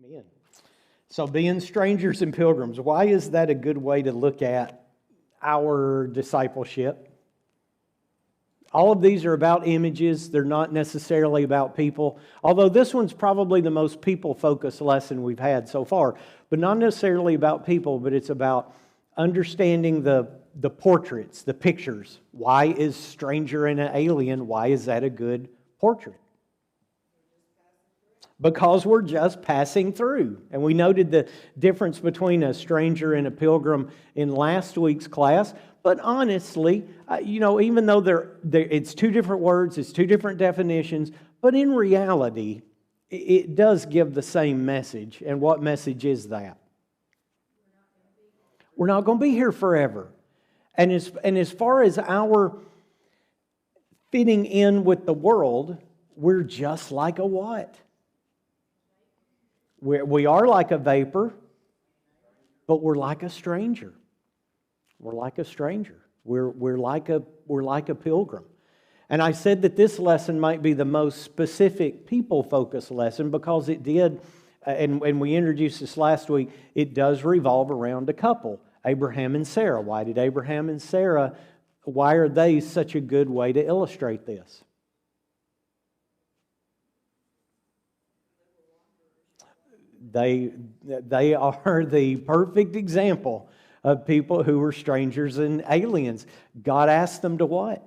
Amen. So being strangers and pilgrims, why is that a good way to look at our discipleship? All of these are about images. They're not necessarily about people. Although this one's probably the most people-focused lesson we've had so far. But not necessarily about people, but it's about understanding the portraits, the pictures. Why is stranger and an alien, why is that a good portrait? Because we're just passing through. And we noted the difference between a stranger and a pilgrim in last week's class. But honestly, even though it's two different words, it's two different definitions, but in reality, it does give the same message. And what message is that? We're not going to be here forever. And as far as our fitting in with the world, we're just like a what? We are like a vapor, but we're like a stranger. We're like a stranger. We're like a pilgrim. And I said that this lesson might be the most specific people-focused lesson because it did, and we introduced this last week, it does revolve around a couple, Abraham and Sarah. Why did Abraham and Sarah, why are they such a good way to illustrate this? They are the perfect example of people who were strangers and aliens. God asked them to what?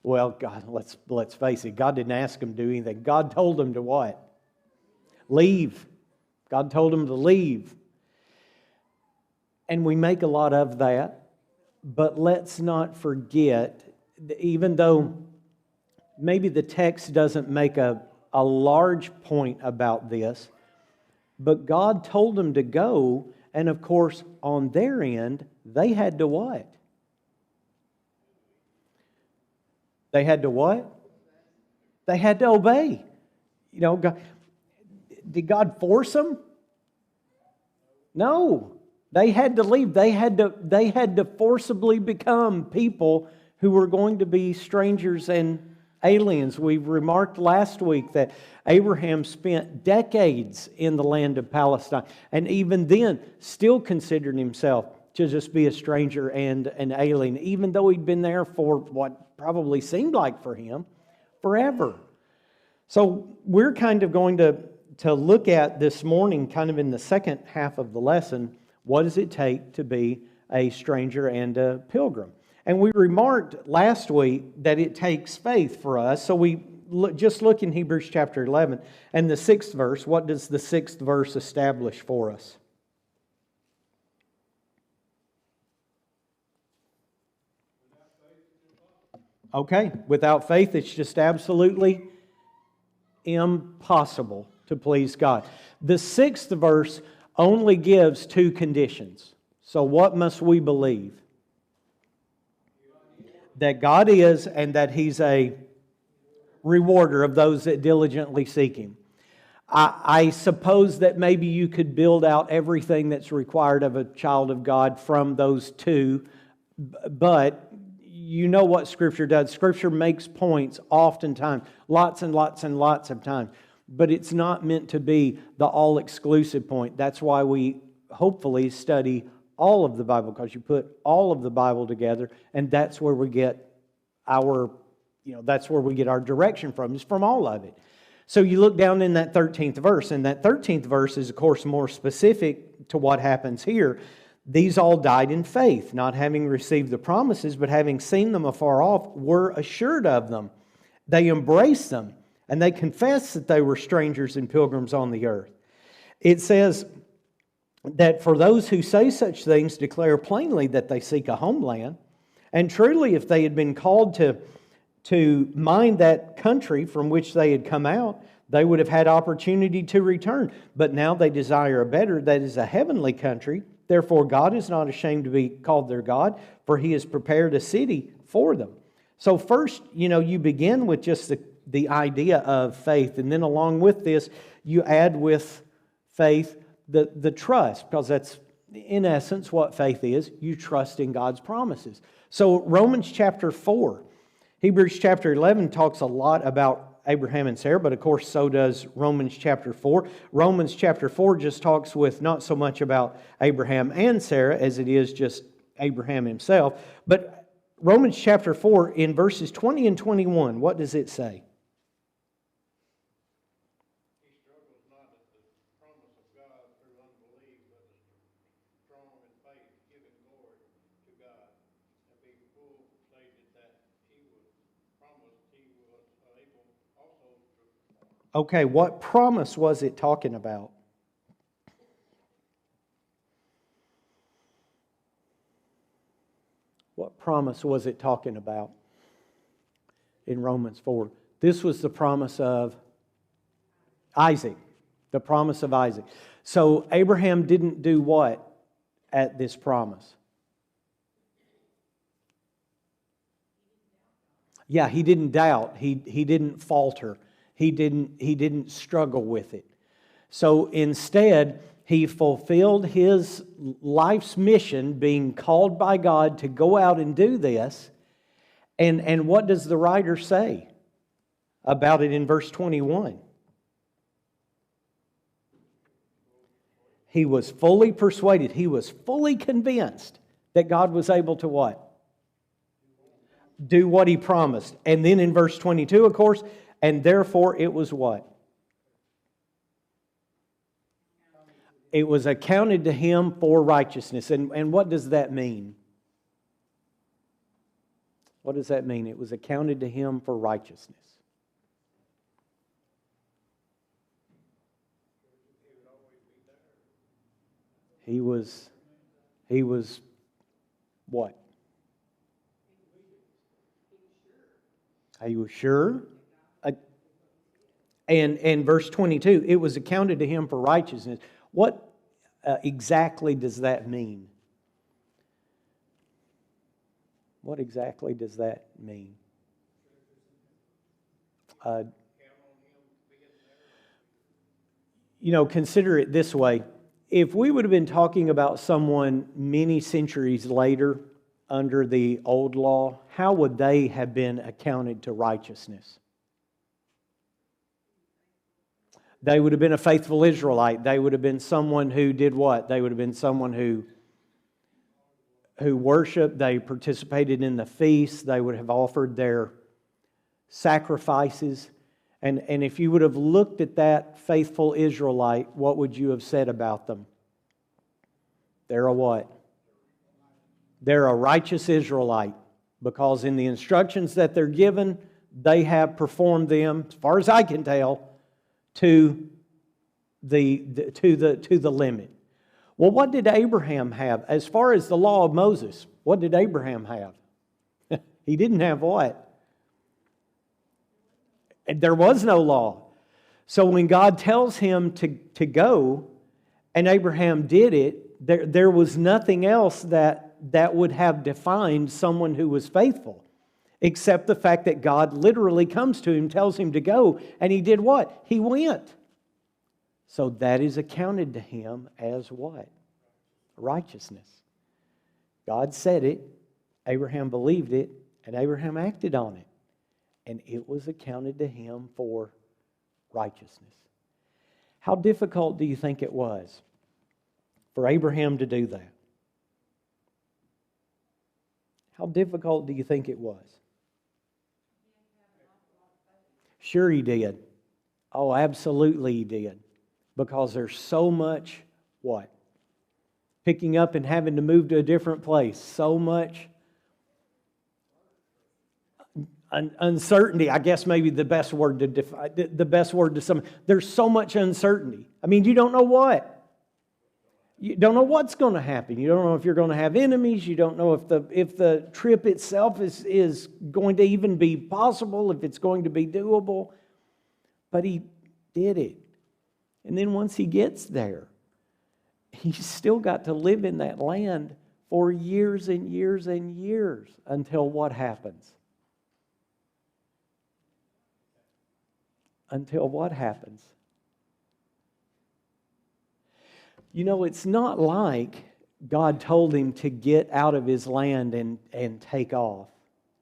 Well, God, let's face it. God didn't ask them to do anything. God told them to what? Leave. God told them to leave. And we make a lot of that. But let's not forget, even though maybe the text doesn't make a large point about this, but God told them to go, and of course, on their end, they had to what? They had to what? They had to obey. God, did God force them? No. They had to leave. They had to forcibly become people who were going to be strangers and aliens. We remarked last week that Abraham spent decades in the land of Palestine, and even then still considered himself to just be a stranger and an alien, even though he'd been there for what probably seemed like for him forever. So we're kind of going to look at this morning, kind of in the second half of the lesson, what does it take to be a stranger and a pilgrim? And we remarked last week that it takes faith for us. So we just look in Hebrews chapter 11 and the 6th verse. What does the 6th verse establish for us? Okay, without faith it's just absolutely impossible to please God. The 6th verse only gives two conditions. So what must we believe? That God is, and that He's a rewarder of those that diligently seek Him. I suppose that maybe you could build out everything that's required of a child of God from those two, but you know what Scripture does. Scripture makes points oftentimes, lots and lots and lots of times, but it's not meant to be the all-exclusive point. That's why we hopefully study all of the Bible, because you put all of the Bible together, and that's where we get our direction from, is from all of it. So you look down in that 13th verse, and that 13th verse is, of course, more specific to what happens here. These all died in faith, not having received the promises, but having seen them afar off, were assured of them. They embraced them, and they confessed that they were strangers and pilgrims on the earth. It says that for those who say such things declare plainly that they seek a homeland. And truly, if they had been called to mind that country from which they had come out, they would have had opportunity to return. But now they desire a better, that is a heavenly country. Therefore, God is not ashamed to be called their God, for He has prepared a city for them. So first, you begin with just the idea of faith. And then along with this, you add with faith the trust, because that's in essence what faith is. You trust in God's promises. So Romans chapter 4, Hebrews chapter 11 talks a lot about Abraham and Sarah, but of course so does Romans chapter 4. Romans chapter 4 just talks with not so much about Abraham and Sarah as it is just Abraham himself. But Romans chapter 4 in verses 20 and 21, what does it say? Okay, what promise was it talking about? What promise was it talking about in Romans 4? This was the promise of Isaac, the promise of Isaac. So Abraham didn't do what at this promise? Yeah, he didn't doubt. He didn't falter. He didn't struggle with it. So instead, he fulfilled his life's mission, being called by God to go out and do this. And what does the writer say about it in verse 21? He was fully persuaded. He was fully convinced that God was able to what? Do what He promised. And then in verse 22, of course, and therefore it was what? It was accounted to him for righteousness. And what does that mean? What does that mean? It was accounted to him for righteousness. He was what? He was sure. And verse 22, it was accounted to him for righteousness. What exactly does that mean? What exactly does that mean? Consider it this way. If we would have been talking about someone many centuries later under the old law, how would they have been accounted to righteousness? They would have been a faithful Israelite. They would have been someone who did what? They would have been someone who worshiped. They participated in the feasts. They would have offered their sacrifices. And if you would have looked at that faithful Israelite, what would you have said about them? They're a what? They're a righteous Israelite, because in the instructions that they're given, they have performed them, as far as I can tell, to the limit. Well, what did Abraham have? As far as the law of Moses, what did Abraham have? He didn't have what? There was no law. So when God tells him to go, and Abraham did it, there was nothing else that would have defined someone who was faithful, except the fact that God literally comes to him, tells him to go, and he did what? He went. So that is accounted to him as what? Righteousness. God said it, Abraham believed it, and Abraham acted on it. And it was accounted to him for righteousness. How difficult do you think it was for Abraham to do that? How difficult do you think it was? Sure he did. Oh, absolutely he did. Because there's so much, what? Picking up and having to move to a different place. So much uncertainty, I guess maybe the best word to define, the best word to sum. There's so much uncertainty. I mean, you don't know what. You don't know what's going to happen. You don't know if you're going to have enemies. You don't know if the trip itself is going to even be possible, if it's going to be doable. But he did it. And then once he gets there, he's still got to live in that land for years and years and years until what happens? Until what happens? You know, it's not like God told him to get out of his land and take off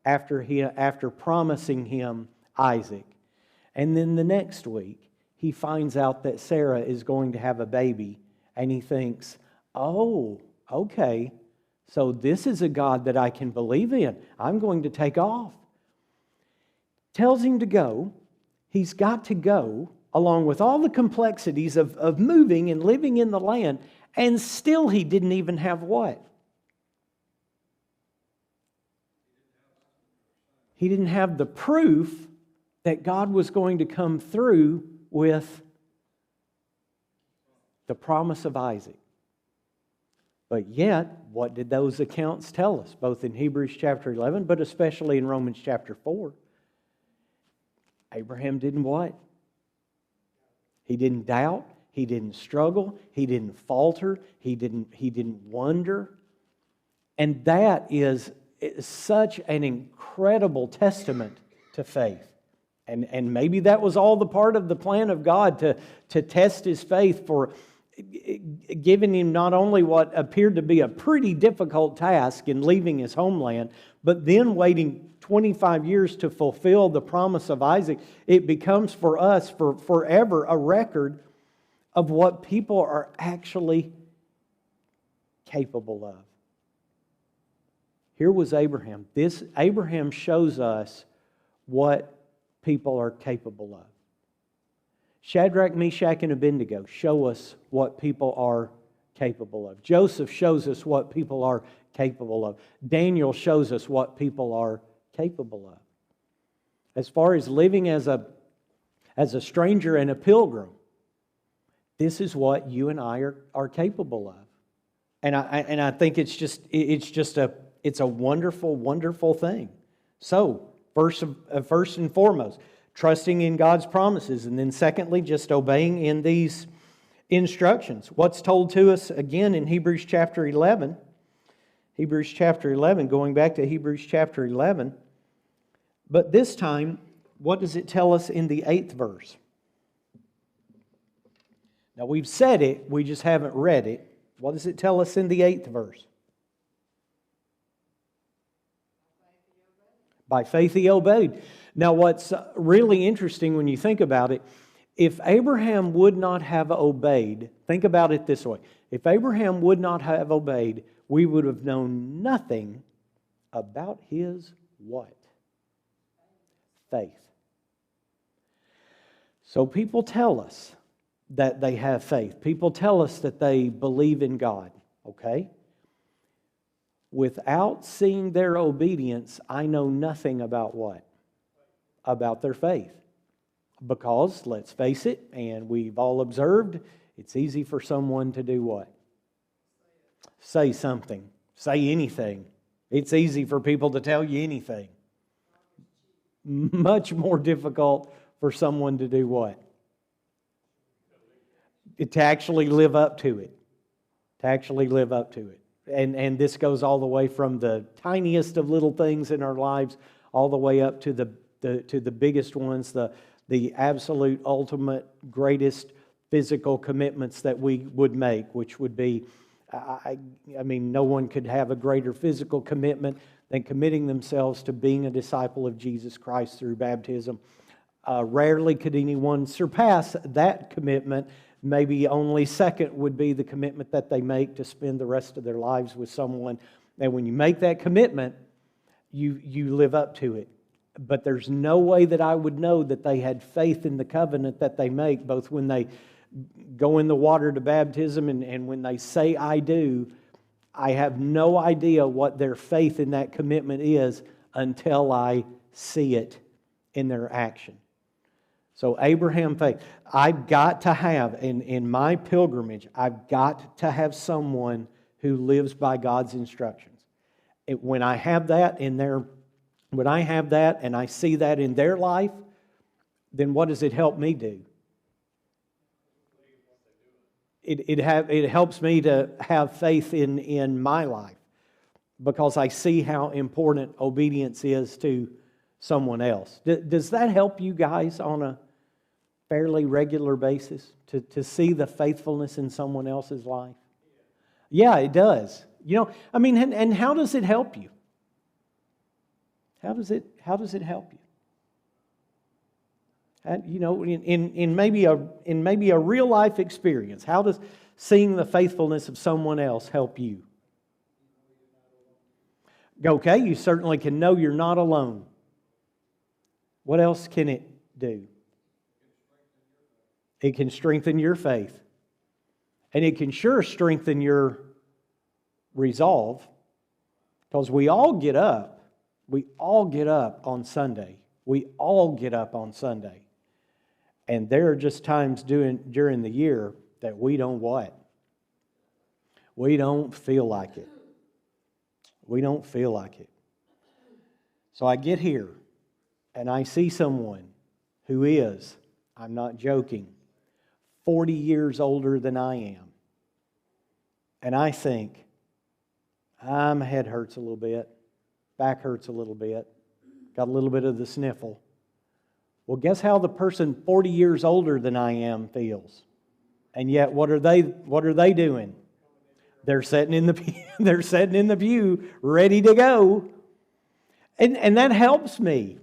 after promising him Isaac. And then the next week, he finds out that Sarah is going to have a baby, and he thinks, oh, okay, so this is a God that I can believe in. I'm going to take off. Tells him to go. He's got to go, along with all the complexities of moving and living in the land, and still he didn't even have what? He didn't have the proof that God was going to come through with the promise of Isaac. But yet, what did those accounts tell us, both in Hebrews chapter 11, but especially in Romans chapter 4? Abraham didn't what? He didn't doubt. He didn't struggle. He didn't falter. He didn't wonder. And that is such an incredible testament to faith. And maybe that was all the part of the plan of God to test his faith, for giving him not only what appeared to be a pretty difficult task in leaving his homeland, but then waiting 25 years to fulfill the promise of Isaac. It becomes for us for forever a record of what people are actually capable of. Here was Abraham. Abraham shows us what people are capable of. Shadrach, Meshach, and Abednego show us what people are capable of. Joseph shows us what people are capable of. Daniel shows us what people are capable of. As far as living as a stranger and a pilgrim, this is what you and I are capable of. And I think it's a wonderful, wonderful thing. So, first and foremost, trusting in God's promises, and then secondly, just obeying in these instructions. What's told to us again in Hebrews chapter 11? Hebrews chapter 11, going back to Hebrews chapter 11. But this time, what does it tell us in the 8th verse? Now, we've said it, we just haven't read it. What does it tell us in the 8th verse? By faith he obeyed. Now, what's really interesting when you think about it, if Abraham would not have obeyed, think about it this way. If Abraham would not have obeyed, we would have known nothing about his what? Faith. So people tell us that they have faith. People tell us that they believe in God, okay? Without seeing their obedience, I know nothing about what? About their faith. Because, let's face it, and we've all observed, it's easy for someone to do what? Say something. Say anything. It's easy for people to tell you anything. Much more difficult for someone to do what? To actually live up to it. To actually live up to it. And this goes all the way from the tiniest of little things in our lives all the way up to the biggest ones, the absolute ultimate greatest physical commitments that we would make, which would be, I mean, no one could have a greater physical commitment than committing themselves to being a disciple of Jesus Christ through baptism. Rarely could anyone surpass that commitment. Maybe only second would be the commitment that they make to spend the rest of their lives with someone. And when you make that commitment, you live up to it. But there's no way that I would know that they had faith in the covenant that they make, both when they go in the water to baptism and when they say, I do. I have no idea what their faith in that commitment is until I see it in their action. So Abraham faith. I've got to have, in my pilgrimage, I've got to have someone who lives by God's instructions. When I have that when I have that and I see that in their life, then what does it help me do? It helps me to have faith in my life, because I see how important obedience is to someone else. Does that help you guys on a fairly regular basis to see the faithfulness in someone else's life? Yeah, it does. You know, I mean, and how does it help you? How does it help you? And, in maybe a real life experience, how does seeing the faithfulness of someone else help you? Okay, you certainly can know you're not alone. What else can it do? It can strengthen your faith. And it can sure strengthen your resolve. Because we all get up. We all get up on Sunday. We all get up on Sunday. And there are just times during the year that we don't what? We don't feel like it. We don't feel like it. So I get here and I see someone who is, I'm not joking, 40 years older than I am. And I think, my head hurts a little bit, back hurts a little bit, got a little bit of the sniffle. Well, guess how the person 40 years older than I am feels? And yet, what are they doing? They're sitting in the pew, ready to go. And that helps me.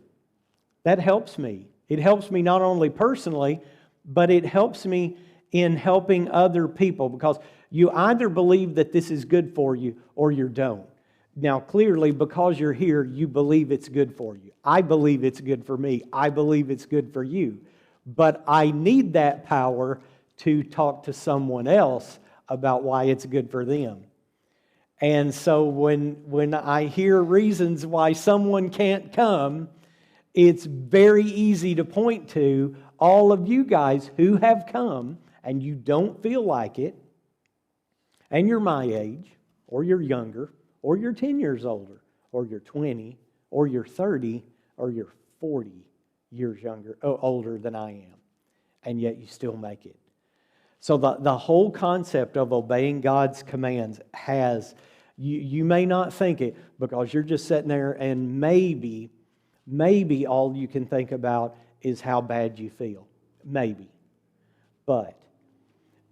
That helps me. It helps me not only personally, but it helps me in helping other people, because you either believe that this is good for you or you don't. Now, clearly, because you're here, you believe it's good for you. I believe it's good for me. I believe it's good for you. But I need that power to talk to someone else about why it's good for them. And so when I hear reasons why someone can't come, it's very easy to point to all of you guys who have come and you don't feel like it, and you're my age, or you're younger, or you're 10 years older, or you're 20, or you're 30, or you're 40 years older than I am, and yet you still make it. So the whole concept of obeying God's commands has, you may not think it because you're just sitting there and maybe all you can think about is how bad you feel. Maybe. But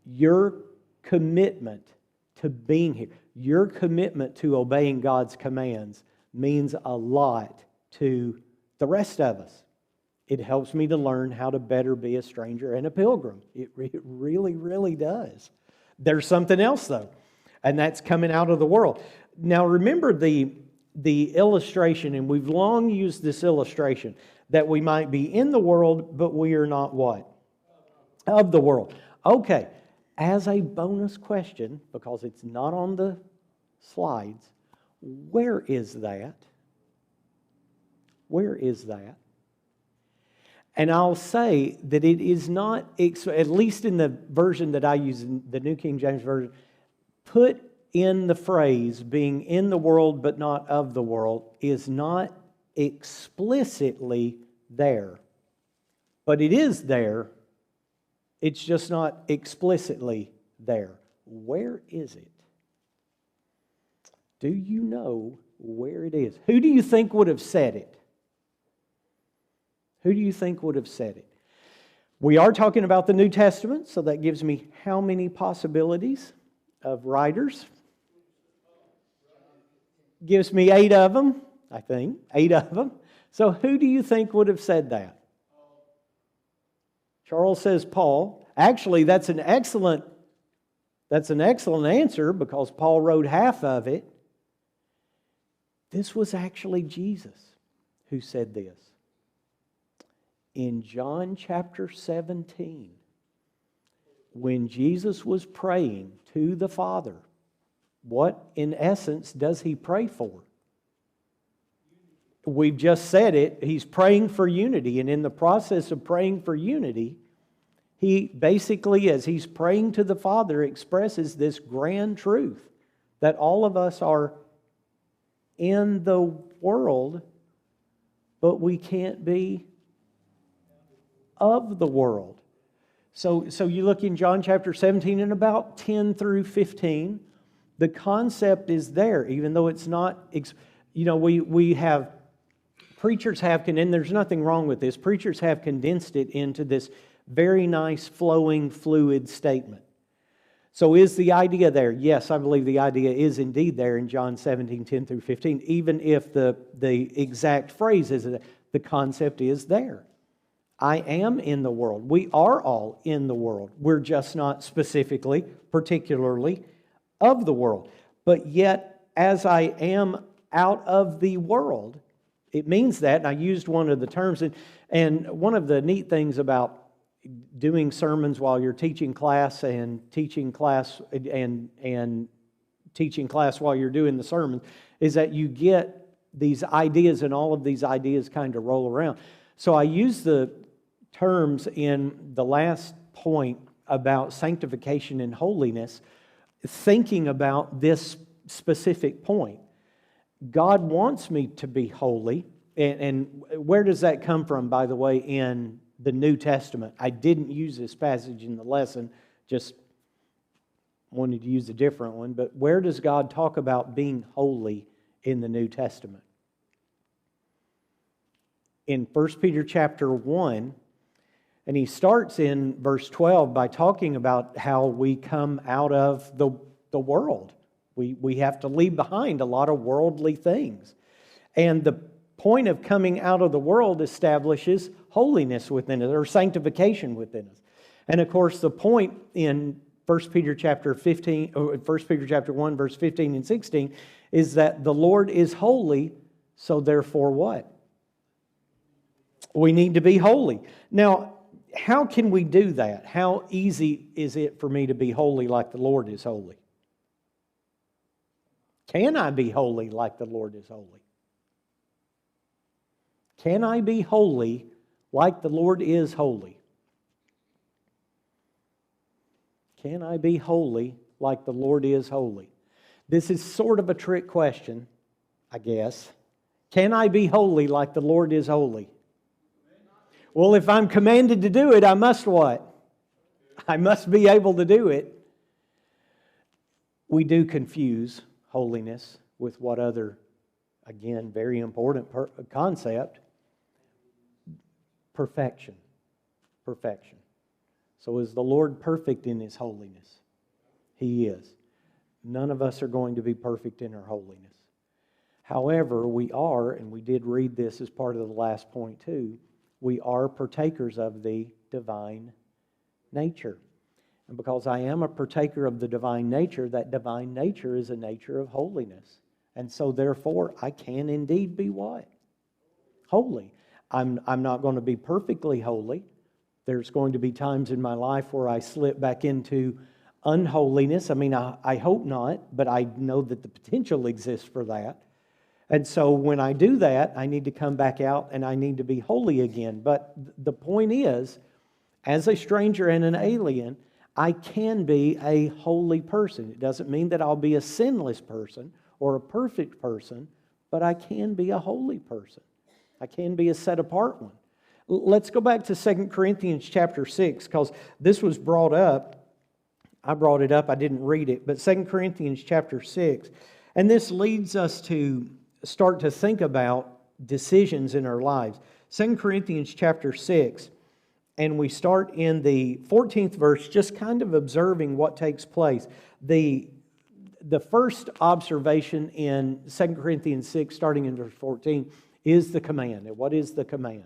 your commitment to being here, your commitment to obeying God's commands means a lot to the rest of us. It helps me to learn how to better be a stranger and a pilgrim. It really, really does. There's something else, though, and that's coming out of the world. Now, remember the illustration, and we've long used this illustration, that we might be in the world, but we are not what? Of the world. Okay, as a bonus question, because it's not on the slides, where is that? Where is that? And I'll say that it is not, at least in the version that I use, in the New King James Version, put in the phrase being in the world but not of the world is not explicitly there. But it is there. It's just not explicitly there. Where is it? Do you know where it is? Who do you think would have said it? Who do you think would have said it? We are talking about the New Testament, so that gives me how many possibilities of writers? Gives me 8 of them, I think. 8 of them. So who do you think would have said that? Charles says Paul. Actually, that's an excellent answer because Paul wrote half of it. This was actually Jesus who said this. In John chapter 17, when Jesus was praying to the Father, what in essence does he pray for? We've just said it, he's praying for unity, and in the process of praying for unity, he basically, as he's praying to the Father, expresses this grand truth that all of us are in the world, but we can't be of the world. So you look in John chapter 17 and about 10 through 15, the concept is there, even though it's not, we have, preachers have, and there's nothing wrong with this, preachers have condensed it into this very nice, flowing, fluid statement. So is the idea there? Yes, I believe the idea is indeed there in John 17, 10 through 15, even if the exact phrase isn't there. The concept is there. I am in the world. We are all in the world. We're just not specifically, particularly of the world. But yet, as I am out of the world, it means that, and I used one of the terms, and one of the neat things about doing sermons while you're teaching class and teaching class and teaching class while you're doing the sermon is that you get these ideas, and all of these ideas kind of roll around. So I use the terms in the last point about sanctification and holiness, thinking about this specific point. God wants me to be holy, and where does that come from, by the way, in the New Testament? I didn't use this passage in the lesson, just wanted to use a different one, but where does God talk about being holy in the New Testament? In 1 Peter chapter 1, and he starts in verse 12 by talking about how we come out of the world. We have to leave behind a lot of worldly things. And the point of coming out of the world establishes holiness within us, or sanctification within us. And of course, the point in 1 Peter chapter 1, verse 15 and 16 is that the Lord is holy, so therefore what? We need to be holy. Now, how can we do that? How easy is it for me to be holy like the Lord is holy? Can I be holy like the Lord is holy? Can I be holy like the Lord is holy? Can I be holy like the Lord is holy? This is sort of a trick question, I guess. Can I be holy like the Lord is holy? Well, if I'm commanded to do it, I must what? I must be able to do it. We do confuse holiness with what other, again, very important concept, perfection. Perfection. So is the Lord perfect in His holiness? He is. None of us are going to be perfect in our holiness. However, we are, and we did read this as part of the last point too, we are partakers of the divine nature. And because I am a partaker of the divine nature, that divine nature is a nature of holiness. And so therefore, I can indeed be what? Holy. I'm not going to be perfectly holy. There's going to be times in my life where I slip back into unholiness. I mean, I hope not, but I know that the potential exists for that. And so when I do that, I need to come back out and I need to be holy again. But the point is, as a stranger and an alien, I can be a holy person. It doesn't mean that I'll be a sinless person or a perfect person, but I can be a holy person. I can be a set-apart one. Let's go back to 2 Corinthians chapter 6, because this was brought up. I brought it up, I didn't read it, but 2 Corinthians chapter 6. And this leads us to start to think about decisions in our lives. 2 Corinthians chapter 6, and we start in the 14th verse, just kind of observing what takes place. The first observation in 2 Corinthians 6, starting in verse 14, is the command. And what is the command?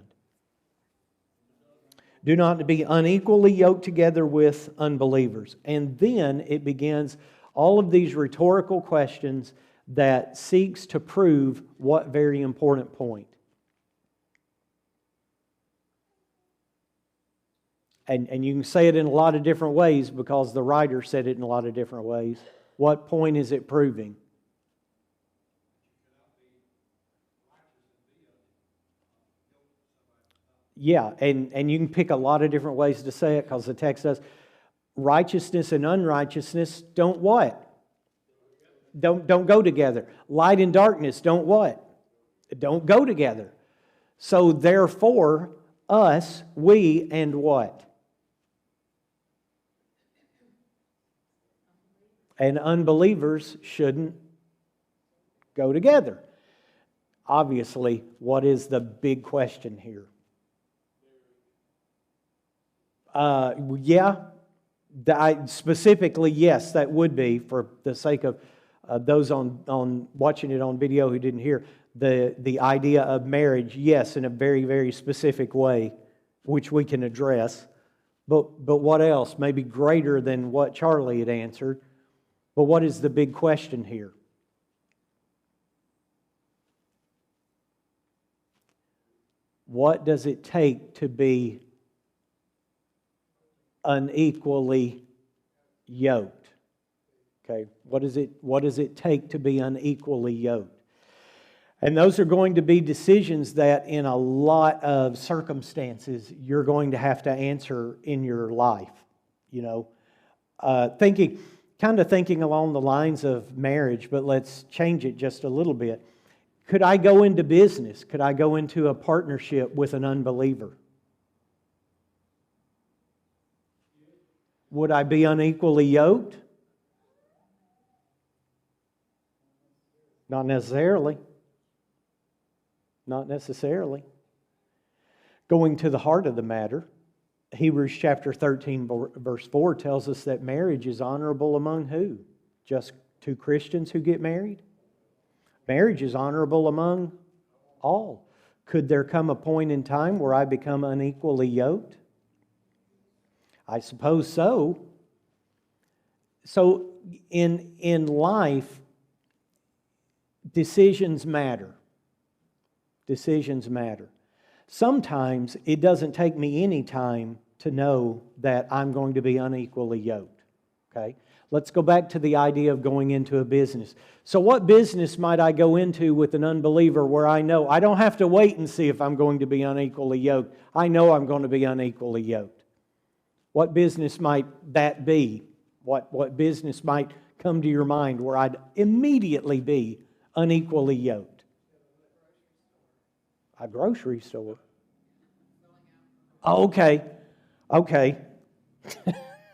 Do not be unequally yoked together with unbelievers. And then it begins all of these rhetorical questions that seeks to prove what very important point. And you can say it in a lot of different ways because the writer said it in a lot of different ways. What point is it proving? Yeah, and you can pick a lot of different ways to say it because the text says righteousness and unrighteousness don't what? Don't go together. Light and darkness don't what? Don't go together. So therefore, us, we, and what? And unbelievers shouldn't go together. Obviously, what is the big question here? Specifically, yes, that would be, for the sake of those on watching it on video who didn't hear, the idea of marriage, yes, in a very, very specific way, which we can address. But what else? Maybe greater than what Charlie had answered. But what is the big question here? What does it take to be unequally yoked? Okay, what does it take to be unequally yoked? And those are going to be decisions that in a lot of circumstances you're going to have to answer in your life. You know, thinking along the lines of marriage, but let's change it just a little bit. Could I go into business? Could I go into a partnership with an unbeliever? Would I be unequally yoked? Not necessarily. Not necessarily. Going to the heart of the matter, Hebrews chapter 13, verse 4 tells us that marriage is honorable among who? Just two Christians who get married? Marriage is honorable among all. Could there come a point in time where I become unequally yoked? I suppose so. So in life, decisions matter. Decisions matter. Sometimes it doesn't take me any time to know that I'm going to be unequally yoked. Okay? Let's go back to the idea of going into a business. So what business might I go into with an unbeliever where I know I don't have to wait and see if I'm going to be unequally yoked? I know I'm going to be unequally yoked. What business might that be? What business might come to your mind where I'd immediately be unequally yoked? A grocery store. Okay.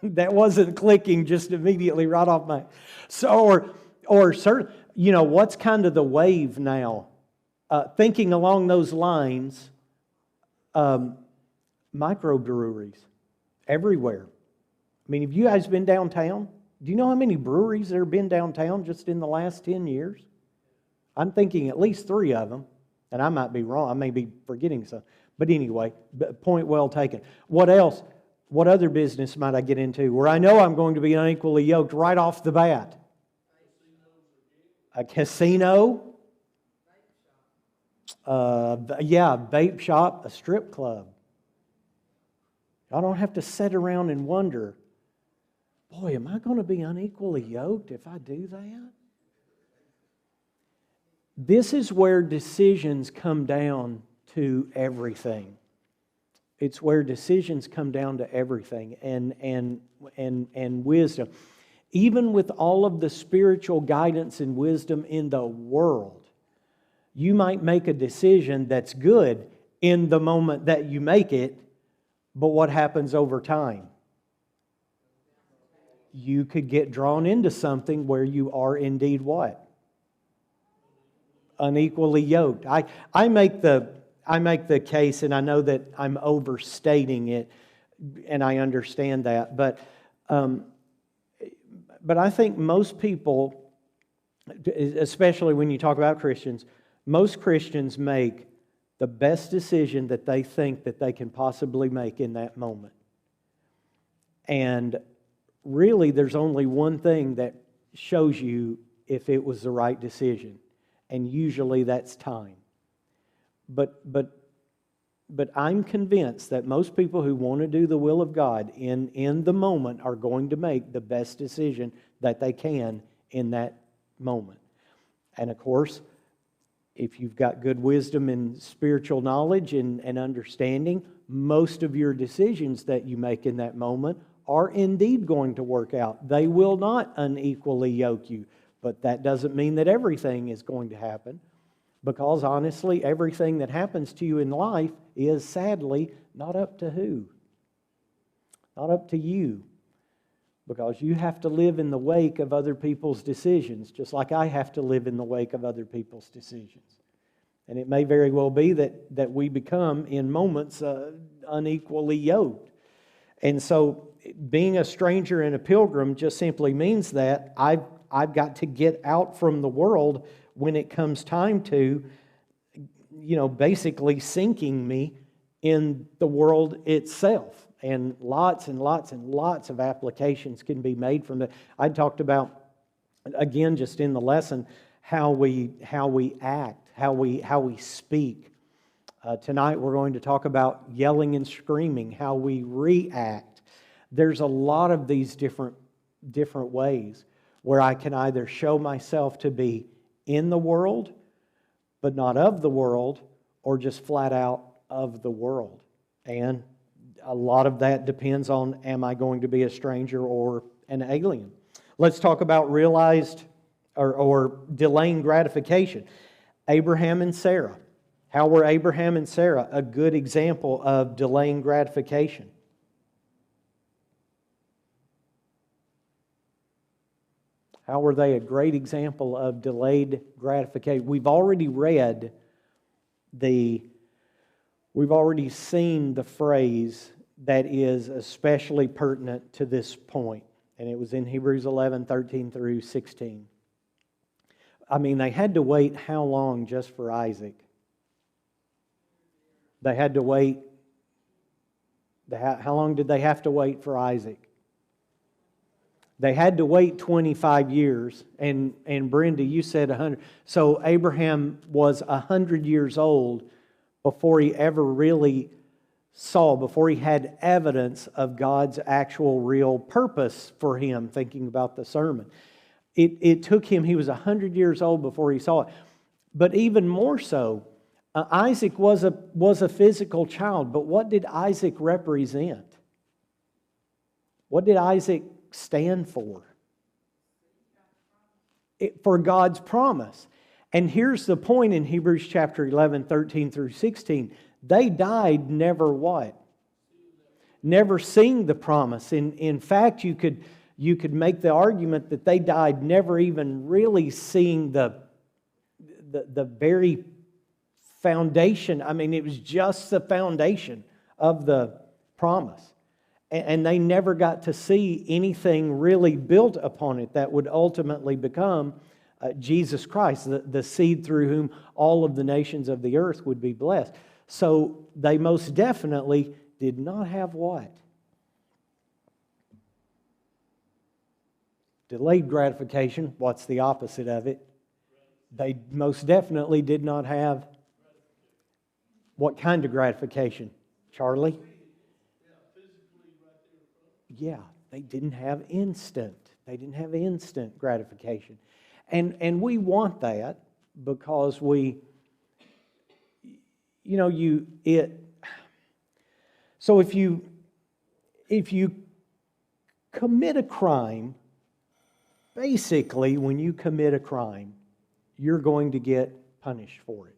That wasn't clicking just immediately right off my... So, or certain, you know, what's kind of the wave now? Thinking along those lines, microbreweries everywhere. I mean, have you guys been downtown? Do you know how many breweries there have been downtown just in the last 10 years? I'm thinking at least 3 of them. And I might be wrong. I may be forgetting some. But anyway, point well taken. What else? What other business might I get into where I know I'm going to be unequally yoked right off the bat? A casino? Vape shop, a strip club. I don't have to sit around and wonder, boy, am I going to be unequally yoked if I do that? This is where decisions come down to everything. It's where decisions come down to everything and wisdom. Even with all of the spiritual guidance and wisdom in the world, you might make a decision that's good in the moment that you make it, but what happens over time? You could get drawn into something where you are indeed what? Unequally yoked. I make the case, and I know that I'm overstating it, and I understand that, but I think most people, especially when you talk about Christians, most Christians make the best decision that they think that they can possibly make in that moment. And really, there's only one thing that shows you if it was the right decision. And usually that's time. But I'm convinced that most people who want to do the will of God in the moment are going to make the best decision that they can in that moment. And of course, if you've got good wisdom and spiritual knowledge and understanding, most of your decisions that you make in that moment are indeed going to work out. They will not unequally yoke you. But that doesn't mean that everything is going to happen, because honestly, everything that happens to you in life is sadly not up to who? Not up to you. Because you have to live in the wake of other people's decisions, just like I have to live in the wake of other people's decisions. And it may very well be that we become, in moments, unequally yoked. And so, being a stranger and a pilgrim just simply means that I've got to get out from the world when it comes time to, basically sinking me in the world itself. And lots and lots and lots of applications can be made from that. I talked about, again, just in the lesson, how we act, how we speak. Tonight we're going to talk about yelling and screaming, how we react. There's a lot of these different ways where I can either show myself to be in the world, but not of the world, or just flat out of the world. And a lot of that depends on, am I going to be a stranger or an alien? Let's talk about realized or delaying gratification. Abraham and Sarah. How were Abraham and Sarah a good example of delaying gratification? How were they a great example of delayed gratification? We've already seen the phrase that is especially pertinent to this point, and it was in Hebrews 11, 13 through 16. I mean, they had to wait how long just for Isaac? They had to wait. How long did they have to wait for Isaac? They had to wait 25 years. And Brenda, you said 100. So Abraham was 100 years old before he ever really saw, before he had evidence of God's actual real purpose for him, thinking about the sermon. It took him, he was 100 years old before he saw it. But even more so, Isaac was a physical child, but what did Isaac represent? What did Isaac stand for? For God's promise. And here's the point in Hebrews chapter 11, 13 through 16. They died never what? Never seeing the promise. In fact, you could make the argument that they died never even really seeing the very foundation. I mean, it was just the foundation of the promise. And they never got to see anything really built upon it that would ultimately become Jesus Christ, the seed through whom all of the nations of the earth would be blessed. So they most definitely did not have what? Delayed gratification. What's the opposite of it? They most definitely did not have what kind of gratification? Charlie? Yeah, they didn't have instant. They didn't have instant gratification. And we want that because so if you commit a crime, basically when you commit a crime, you're going to get punished for it.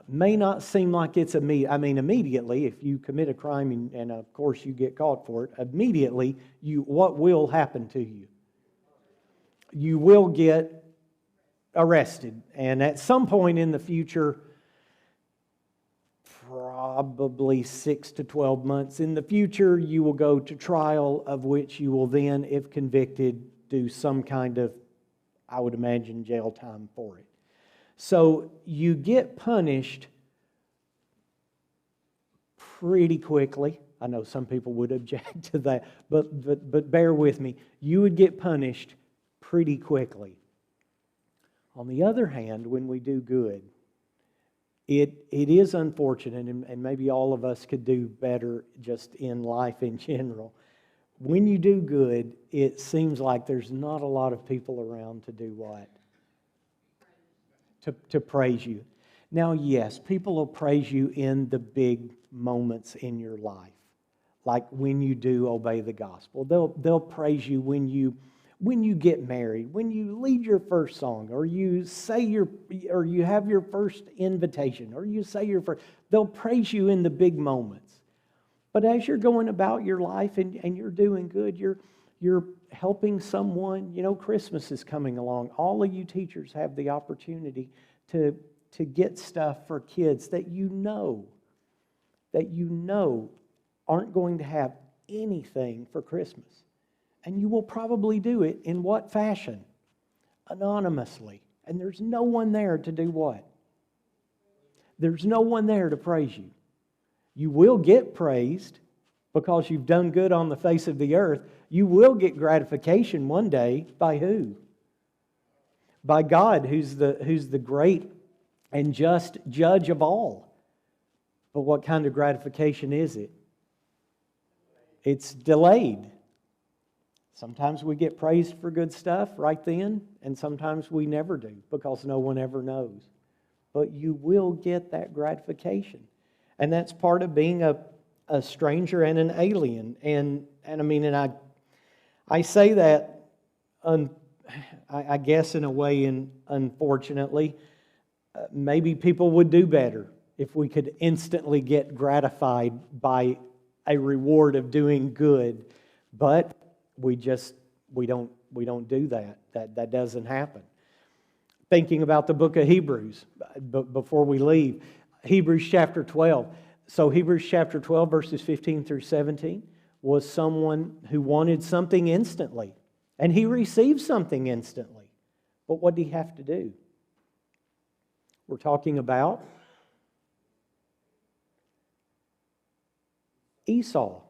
May not seem like it's immediately, if you commit a crime and of course you get caught for it, immediately, what will happen to you? You will get arrested. And at some point in the future, probably 6 to 12 months in the future, you will go to trial, of which you will then, if convicted, do some kind of, I would imagine, jail time for it. So you get punished pretty quickly. I know some people would object to that, but bear with me. You would get punished pretty quickly. On the other hand, when we do good, it is unfortunate, and maybe all of us could do better just in life in general. When you do good, it seems like there's not a lot of people around to do what? To praise you. Now, yes, people will praise you in the big moments in your life, like when you do obey the gospel. They'll praise you when you get married, when you lead your first song, or you have your first invitation, or you say your first. They'll praise you in the big moments. But as you're going about your life and you're doing good, you're helping someone. You know, Christmas is coming along. All of you teachers have the opportunity to get stuff for kids that you know aren't going to have anything for Christmas. And you will probably do it in what fashion? Anonymously. And there's no one there to do what? There's no one there to praise you. You will get praised because you've done good on the face of the earth. You will get gratification one day by who? By God, who's the great and just judge of all. But what kind of gratification is it? It's delayed. Sometimes we get praised for good stuff right then, and sometimes we never do because no one ever knows. But you will get that gratification. And that's part of being a stranger and an alien. And I say that, I guess in a way, unfortunately, maybe people would do better if we could instantly get gratified by a reward of doing good. But we don't do that. That doesn't happen. Thinking about the book of Hebrews, before we leave, Hebrews chapter 12. So Hebrews chapter 12, verses 15 through 17, was someone who wanted something instantly. And he received something instantly. But what did he have to do? We're talking about Esau.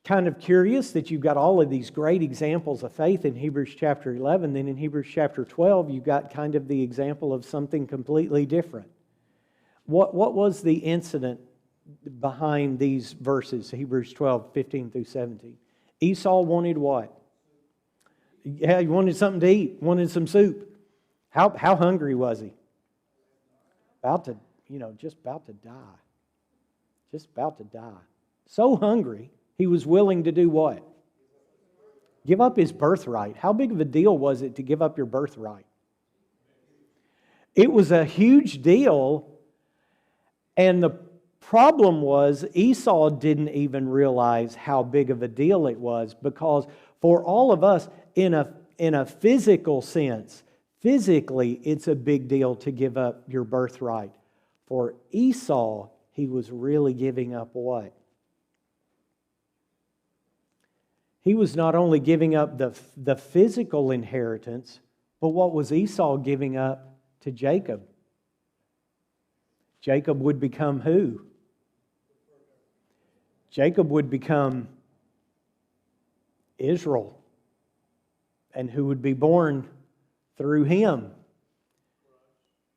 Kind of curious that you've got all of these great examples of faith in Hebrews chapter 11. Then in Hebrews chapter 12, you've got kind of the example of something completely different. What was the incident behind these verses, Hebrews 12, 15 through 17? Esau wanted what? Yeah, he wanted something to eat, wanted some soup. How hungry was he? Just about to die. Just about to die. So hungry, he was willing to do what? Give up his birthright. How big of a deal was it to give up your birthright? It was a huge deal, and the problem was Esau didn't even realize how big of a deal it was, because for all of us, in a physical sense, physically, it's a big deal to give up your birthright. For Esau, he was really giving up what? He was not only giving up the physical inheritance, but what was Esau giving up to Jacob? Jacob would become who? Jacob would become Israel. And who would be born through him?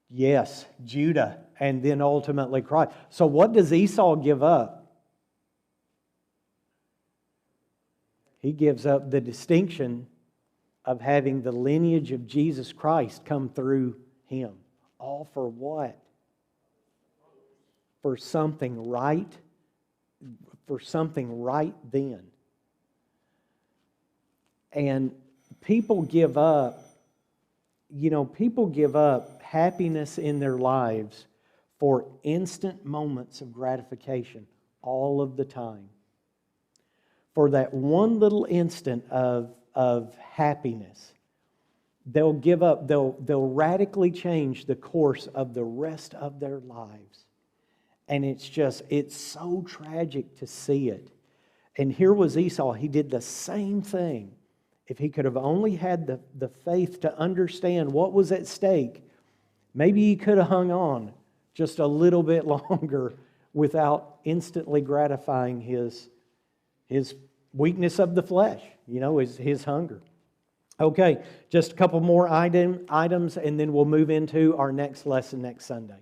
Yes, Judah, and then ultimately Christ. So what does Esau give up? He gives up the distinction of having the lineage of Jesus Christ come through him. All for what? For something right. For something right then. And people give up happiness in their lives for instant moments of gratification all of the time. For that one little instant of happiness, they'll give up, they'll radically change the course of the rest of their lives. And it's so tragic to see it. And here was Esau. He did the same thing. If he could have only had the faith to understand what was at stake, maybe he could have hung on just a little bit longer without instantly gratifying his weakness of the flesh, his hunger. Okay, just a couple more items, and then we'll move into our next lesson next Sunday.